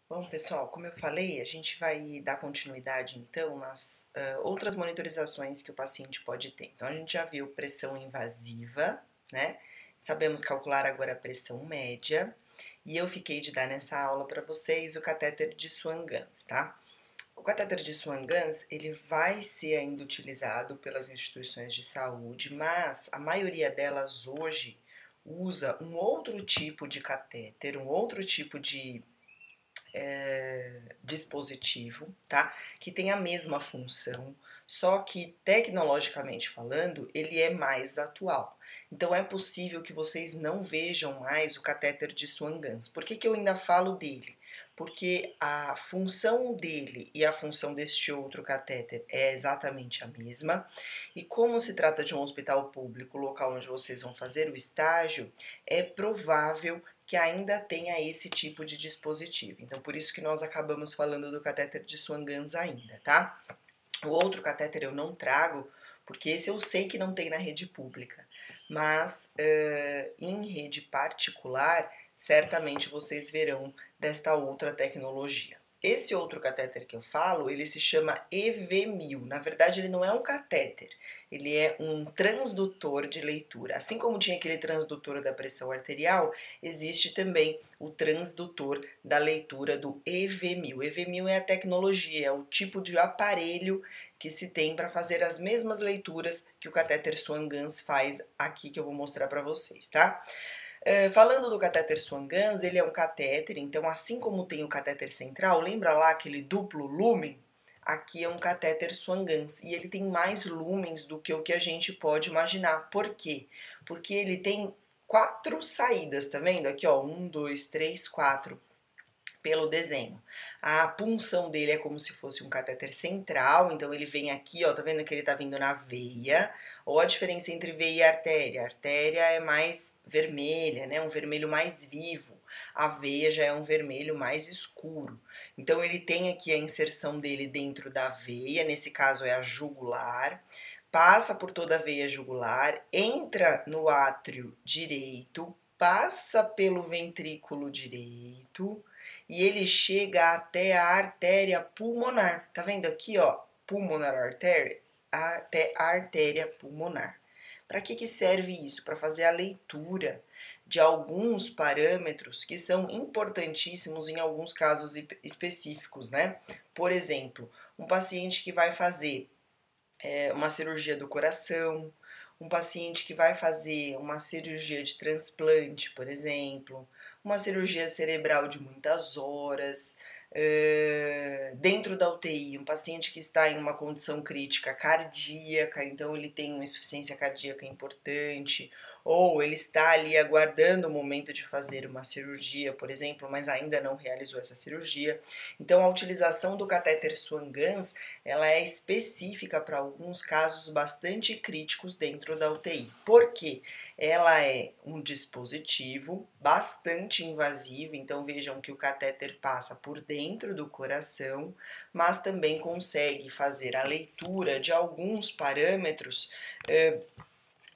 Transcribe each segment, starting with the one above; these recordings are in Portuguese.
Bom, pessoal, como eu falei, a gente vai dar continuidade então nas outras monitorizações que o paciente pode ter. Então, a gente já viu pressão invasiva, né? Sabemos calcular agora a pressão média, e eu fiquei de dar nessa aula para vocês o catéter de Swan-Ganz, tá? O catéter de Swan-Ganz, ele vai ser ainda utilizado pelas instituições de saúde, mas a maioria delas hoje usa um outro tipo de catéter, um outro tipo de dispositivo, tá? Que tem a mesma função, só que tecnologicamente falando, ele é mais atual. Então é possível que vocês não vejam mais o catéter de Swan-Ganz. Por que que eu ainda falo dele? Porque a função dele e a função deste outro catéter é exatamente a mesma, e como se trata de um hospital público, local onde vocês vão fazer o estágio, é provável que ainda tenha esse tipo de dispositivo. Então, por isso que nós acabamos falando do catéter de Swan-Ganz ainda, tá? O outro catéter eu não trago, porque esse eu sei que não tem na rede pública, mas em rede particular, certamente vocês verão desta outra tecnologia. Esse outro catéter que eu falo, ele se chama EV1000. Na verdade, ele não é um catéter, ele é um transdutor de leitura. Assim como tinha aquele transdutor da pressão arterial, existe também o transdutor da leitura do EV1000. EV1000 é a tecnologia, é o tipo de aparelho que se tem para fazer as mesmas leituras que o catéter Swan-Ganz faz aqui que eu vou mostrar para vocês, tá? Falando do catéter Swan-Ganz, ele é um catéter, então assim como tem o catéter central, lembra lá aquele duplo lumen? Aqui é um catéter Swan-Ganz e ele tem mais lumens do que o que a gente pode imaginar. Por quê? Porque ele tem 4 saídas, tá vendo? Aqui, ó, 1, 2, 3, 4 pelo desenho. A punção dele é como se fosse um catéter central, então ele vem aqui, ó, tá vendo que ele tá vindo na veia? Ou a diferença entre veia e artéria? A artéria é mais vermelha, né? Um vermelho mais vivo. A veia já é um vermelho mais escuro. Então ele tem aqui a inserção dele dentro da veia, nesse caso é a jugular, passa por toda a veia jugular, entra no átrio direito, passa pelo ventrículo direito, e ele chega até a artéria pulmonar. Tá vendo aqui, ó? Pulmonar artéria, até a artéria pulmonar. Para que serve isso? Para fazer a leitura de alguns parâmetros que são importantíssimos em alguns casos específicos, né? Por exemplo, um paciente que vai fazer uma cirurgia do coração, um paciente que vai fazer uma cirurgia de transplante, por exemplo, uma cirurgia cerebral de muitas horas, dentro da UTI, um paciente que está em uma condição crítica cardíaca, então ele tem uma insuficiência cardíaca importante, ou ele está ali aguardando o momento de fazer uma cirurgia, por exemplo, mas ainda não realizou essa cirurgia. Então, a utilização do catéter Swan-Ganz, ela é específica para alguns casos bastante críticos dentro da UTI. Por quê? Ela é um dispositivo bastante invasivo, então vejam que o catéter passa por dentro do coração, mas também consegue fazer a leitura de alguns parâmetros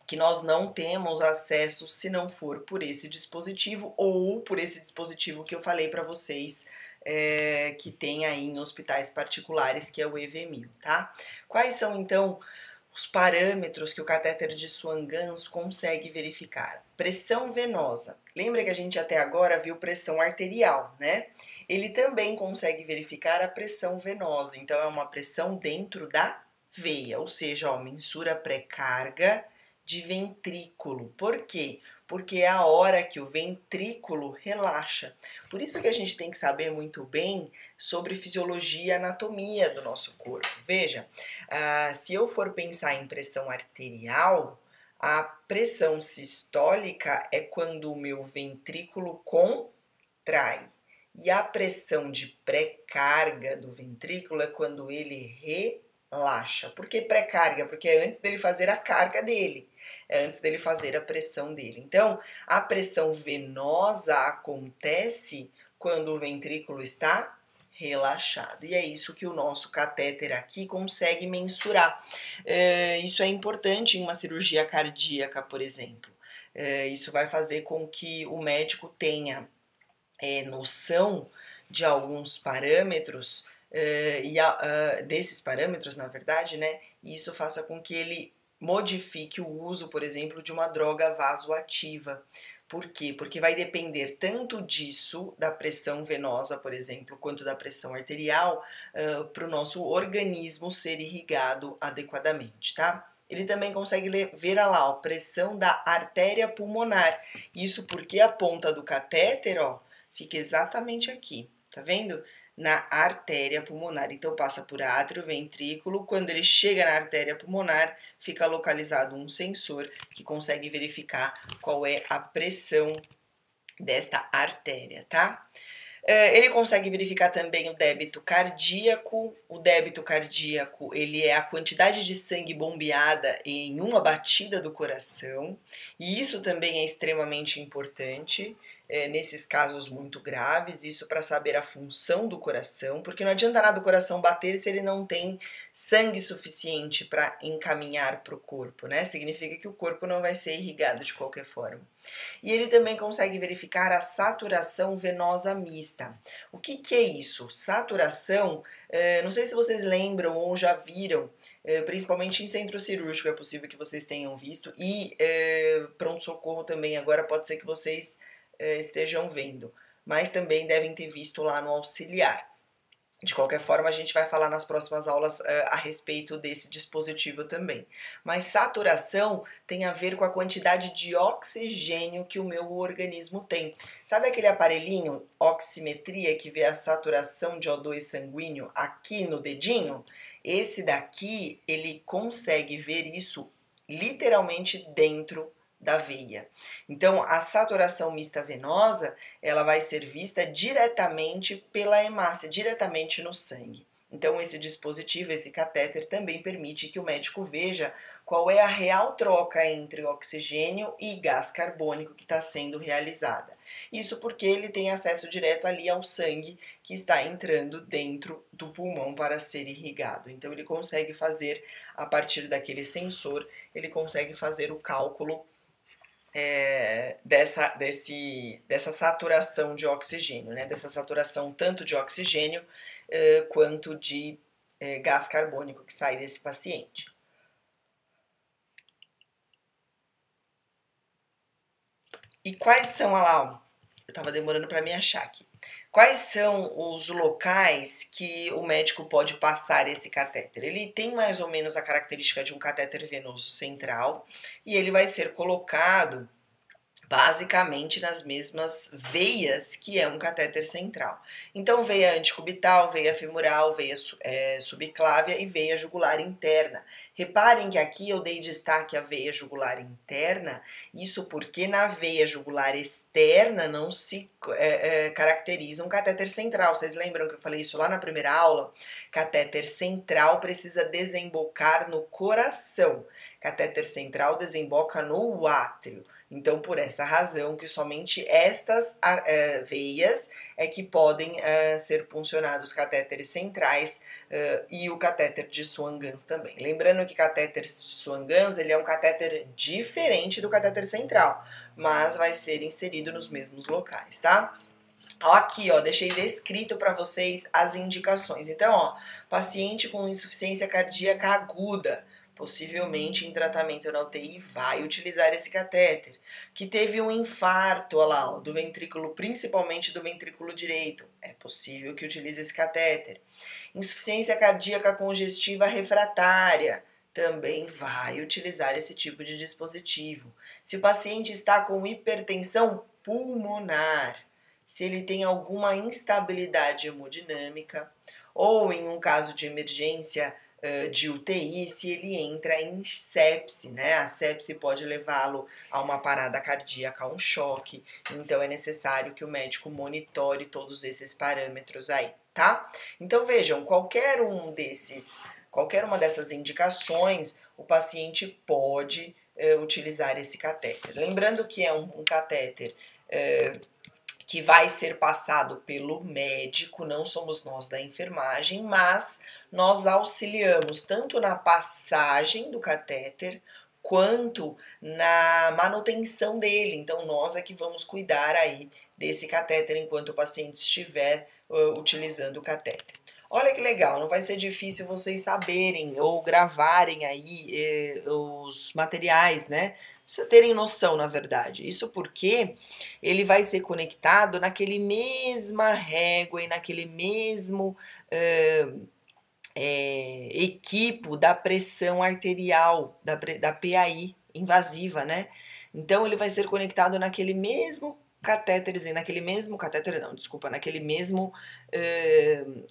que nós não temos acesso se não for por esse dispositivo ou por esse dispositivo que eu falei para vocês que tem aí em hospitais particulares, que é o EV1000, tá? Quais são então os parâmetros que o catéter de Swan-Ganz consegue verificar? Pressão venosa. Lembra que a gente até agora viu pressão arterial, né? Ele também consegue verificar a pressão venosa, então é uma pressão dentro da veia, ou seja, ó, mensura pré-carga de ventrículo. Por quê? Porque é a hora que o ventrículo relaxa. Por isso que a gente tem que saber muito bem sobre fisiologia e anatomia do nosso corpo. Veja, se eu for pensar em pressão arterial, a pressão sistólica é quando o meu ventrículo contrai. E a pressão de pré-carga do ventrículo é quando ele relaxa. Por que pré-carga? Porque é antes dele fazer a carga dele, é antes dele fazer a pressão dele. Então, a pressão venosa acontece quando o ventrículo está relaxado. E é isso que o nosso catéter aqui consegue mensurar. Isso é importante em uma cirurgia cardíaca, por exemplo. Isso vai fazer com que o médico tenha noção de alguns parâmetros, desses parâmetros, na verdade, né, e isso faça com que ele modifique o uso, por exemplo, de uma droga vasoativa. Por quê? Porque vai depender tanto disso, da pressão venosa, por exemplo, quanto da pressão arterial, para o nosso organismo ser irrigado adequadamente, tá? Ele também consegue ver lá, ó, pressão da artéria pulmonar. Isso porque a ponta do catéter, ó, fica exatamente aqui, tá vendo? Na artéria pulmonar. Então passa por átrio, ventrículo. Quando ele chega na artéria pulmonar, fica localizado um sensor que consegue verificar qual é a pressão desta artéria, tá? Ele consegue verificar também o débito cardíaco. O débito cardíaco, ele é a quantidade de sangue bombeada em uma batida do coração, e isso também é extremamente importante nesses casos muito graves, isso para saber a função do coração, porque não adianta nada o coração bater se ele não tem sangue suficiente para encaminhar para o corpo, né? Significa que o corpo não vai ser irrigado de qualquer forma. E ele também consegue verificar a saturação venosa mista. O que é isso? Saturação, não sei se vocês lembram ou já viram, principalmente em centro cirúrgico é possível que vocês tenham visto, e pronto-socorro também, agora pode ser que vocês estejam vendo, mas também devem ter visto lá no auxiliar. De qualquer forma, a gente vai falar nas próximas aulas a respeito desse dispositivo também. Mas saturação tem a ver com a quantidade de oxigênio que o meu organismo tem. Sabe aquele aparelhinho oximetria que vê a saturação de O2 sanguíneo aqui no dedinho? Esse daqui, ele consegue ver isso literalmente dentro da veia. Então, a saturação mista venosa, ela vai ser vista diretamente pela hemácia, diretamente no sangue. Então, esse dispositivo, esse catéter, também permite que o médico veja qual é a real troca entre oxigênio e gás carbônico que está sendo realizada. Isso porque ele tem acesso direto ali ao sangue que está entrando dentro do pulmão para ser irrigado. Então, ele consegue fazer, a partir daquele sensor, ele consegue fazer o cálculo dessa saturação de oxigênio, né? Dessa saturação tanto de oxigênio quanto de gás carbônico que sai desse paciente. E quais são, olha lá, eu estava demorando para me achar aqui. Quais são os locais que o médico pode passar esse catéter? Ele tem mais ou menos a característica de um catéter venoso central e ele vai ser colocado basicamente nas mesmas veias que é um catéter central. Então, veia antecubital, veia femoral, veia subclávia e veia jugular interna. Reparem que aqui eu dei destaque à veia jugular interna, isso porque na veia jugular externa não se caracteriza um catéter central. Vocês lembram que eu falei isso lá na primeira aula? Catéter central precisa desembocar no coração. Catéter central desemboca no átrio. Então, por essa razão que somente estas veias é que podem ser puncionados catéteres centrais e o catéter de Swan-Ganz também. Lembrando que catéter de Swan-Ganz, ele é um catéter diferente do catéter central, mas vai ser inserido nos mesmos locais, tá? Aqui, ó, deixei descrito para vocês as indicações. Então, ó, paciente com insuficiência cardíaca aguda, possivelmente em tratamento na UTI, vai utilizar esse catéter. Que teve um infarto, olha lá, ó, do ventrículo, principalmente do ventrículo direito, é possível que utilize esse catéter. Insuficiência cardíaca congestiva refratária, também vai utilizar esse tipo de dispositivo. Se o paciente está com hipertensão pulmonar, se ele tem alguma instabilidade hemodinâmica, ou em um caso de emergência de UTI, se ele entra em sepse, né? A sepse pode levá-lo a uma parada cardíaca, a um choque, então é necessário que o médico monitore todos esses parâmetros aí, tá? Então vejam, qualquer uma dessas indicações, o paciente pode utilizar esse catéter. Lembrando que é um catéter que vai ser passado pelo médico, não somos nós da enfermagem, mas nós auxiliamos tanto na passagem do catéter quanto na manutenção dele. Então, nós é que vamos cuidar aí desse catéter enquanto o paciente estiver utilizando o catéter. Olha que legal, não vai ser difícil vocês saberem ou gravarem aí os materiais, né? Precisa terem noção, na verdade. Isso porque ele vai ser conectado naquele mesma régua e naquele mesmo equipo da pressão arterial, da PAI invasiva, né? Então ele vai ser conectado naquele mesmo catéterzinho, naquele mesmo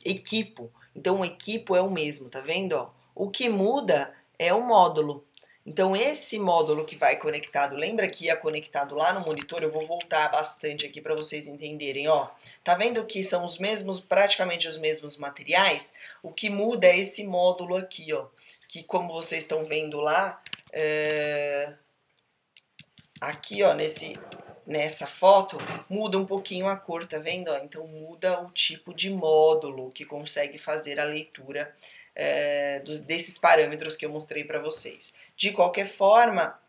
equipo. Então o equipo é o mesmo, tá vendo? Ó? O que muda é o módulo. Então esse módulo que vai conectado, lembra que ia conectado lá no monitor? Eu vou voltar bastante aqui para vocês entenderem, ó. Tá vendo que são os mesmos, praticamente os mesmos materiais? O que muda é esse módulo aqui, ó, que como vocês estão vendo lá, aqui, ó, nessa foto, muda um pouquinho a cor, tá vendo? Ó? Então muda o tipo de módulo que consegue fazer a leitura desses parâmetros que eu mostrei para vocês. De qualquer forma,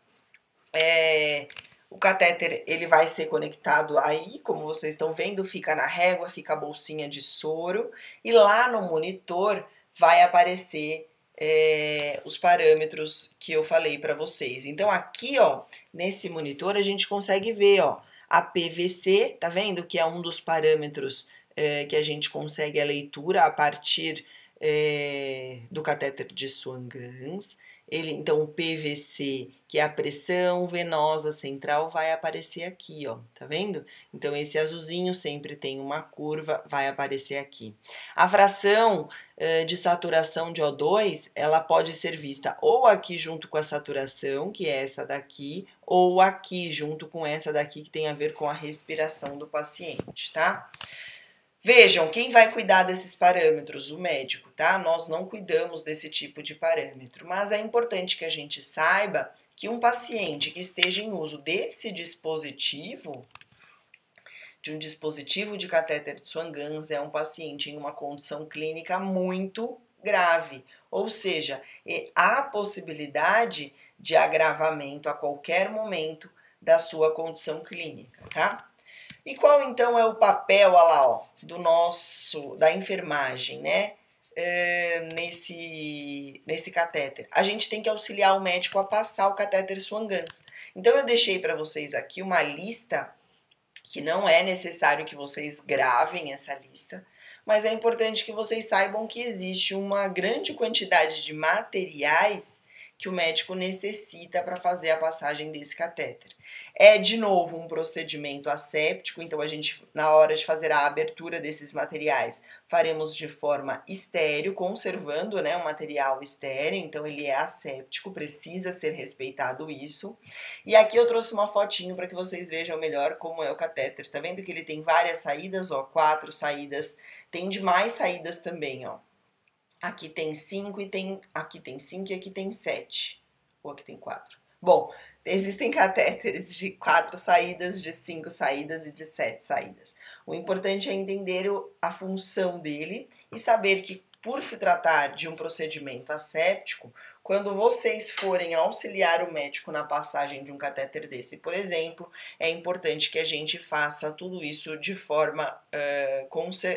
o catéter ele vai ser conectado aí, como vocês estão vendo, fica na régua, fica a bolsinha de soro e lá no monitor vai aparecer os parâmetros que eu falei para vocês. Então aqui, ó, nesse monitor a gente consegue ver, ó, a PVC, tá vendo? Que é um dos parâmetros que a gente consegue a leitura a partir do catéter de Swan-Ganz. Então, o PVC, que é a pressão venosa central, vai aparecer aqui, ó, tá vendo? Então, esse azulzinho sempre tem uma curva, vai aparecer aqui. A fração de saturação de O2, ela pode ser vista ou aqui junto com a saturação, que é essa daqui, ou aqui junto com essa daqui, que tem a ver com a respiração do paciente, tá? Vejam, quem vai cuidar desses parâmetros? O médico, tá? Nós não cuidamos desse tipo de parâmetro, mas é importante que a gente saiba que um paciente que esteja em uso desse dispositivo, de um dispositivo de catéter de Swan-Ganz, é um paciente em uma condição clínica muito grave, ou seja, há possibilidade de agravamento a qualquer momento da sua condição clínica, tá? E qual então é o papel, olha lá, ó, da enfermagem, né? Nesse catéter? A gente tem que auxiliar o médico a passar o catéter Swan-Ganz. Então eu deixei para vocês aqui uma lista que não é necessário que vocês gravem essa lista, mas é importante que vocês saibam que existe uma grande quantidade de materiais que o médico necessita para fazer a passagem desse catéter. É, de novo, um procedimento asséptico, então a gente, na hora de fazer a abertura desses materiais, faremos de forma estéreo, conservando, né, um material estéreo, então ele é asséptico, precisa ser respeitado isso. E aqui eu trouxe uma fotinho para que vocês vejam melhor como é o catéter. Tá vendo que ele tem várias saídas, ó, 4 saídas, tem demais saídas também, ó. Aqui tem 5 aqui tem 5 e aqui tem 7. Ou aqui tem 4. Bom, existem catéteres de 4 saídas, de 5 saídas e de 7 saídas. O importante é entender a função dele e saber que, por se tratar de um procedimento asséptico, quando vocês forem auxiliar o médico na passagem de um catéter desse, por exemplo, é importante que a gente faça tudo isso de forma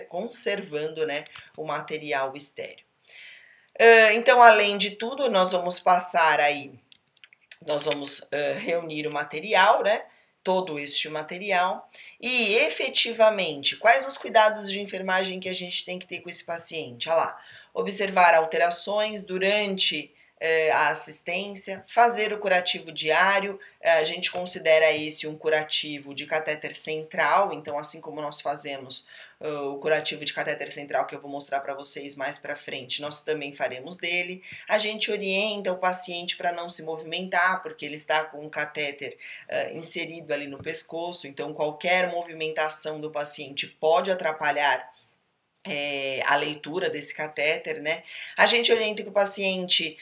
conservando, né, o material estéreo. Então, além de tudo, nós vamos reunir o material, né? Todo este material e efetivamente, quais os cuidados de enfermagem que a gente tem que ter com esse paciente? Olha lá, observar alterações durante a assistência, fazer o curativo diário, a gente considera esse um curativo de catéter central, então assim como nós fazemos o curativo de catéter central que eu vou mostrar para vocês mais para frente, nós também faremos dele. A gente orienta o paciente para não se movimentar, porque ele está com um catéter inserido ali no pescoço, então qualquer movimentação do paciente pode atrapalhar a leitura desse catéter, né? A gente orienta que o paciente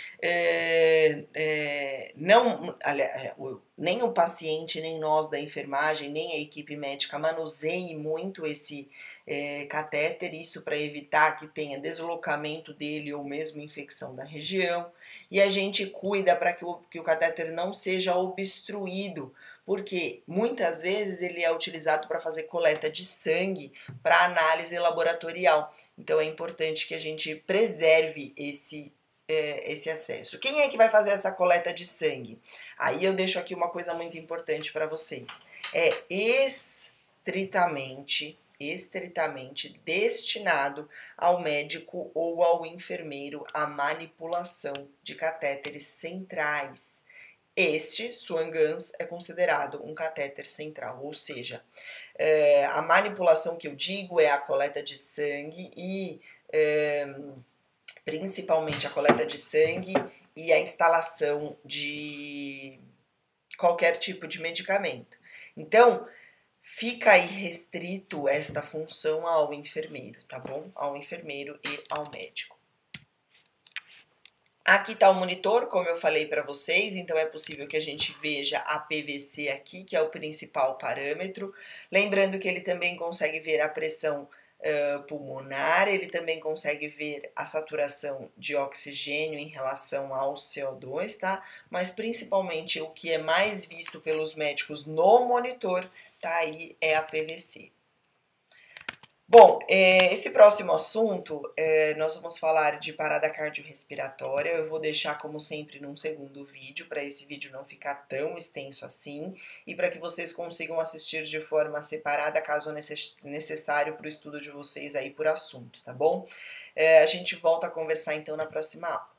nem o paciente, nem nós da enfermagem, nem a equipe médica manuseie muito esse catéter, isso para evitar que tenha deslocamento dele ou mesmo infecção da região. E a gente cuida para que o catéter não seja obstruído porque muitas vezes ele é utilizado para fazer coleta de sangue para análise laboratorial. Então é importante que a gente preserve esse acesso. Quem é que vai fazer essa coleta de sangue? Aí eu deixo aqui uma coisa muito importante para vocês. É estritamente destinado ao médico ou ao enfermeiro a manipulação de catéteres centrais. Este, Swan-Ganz, é considerado um catéter central, ou seja, a manipulação que eu digo é a coleta de sangue e principalmente a coleta de sangue e a instalação de qualquer tipo de medicamento. Então, fica aí restrito esta função ao enfermeiro, tá bom? Ao enfermeiro e ao médico. Aqui está o monitor, como eu falei para vocês, então é possível que a gente veja a PVC aqui, que é o principal parâmetro. Lembrando que ele também consegue ver a pressão pulmonar, ele também consegue ver a saturação de oxigênio em relação ao CO2, tá? Mas principalmente o que é mais visto pelos médicos no monitor, tá aí, é a PVC. Bom, esse próximo assunto, nós vamos falar de parada cardiorrespiratória. Eu vou deixar, como sempre, num segundo vídeo, para esse vídeo não ficar tão extenso assim e para que vocês consigam assistir de forma separada, caso necessário, para o estudo de vocês aí por assunto, tá bom? A gente volta a conversar então na próxima aula.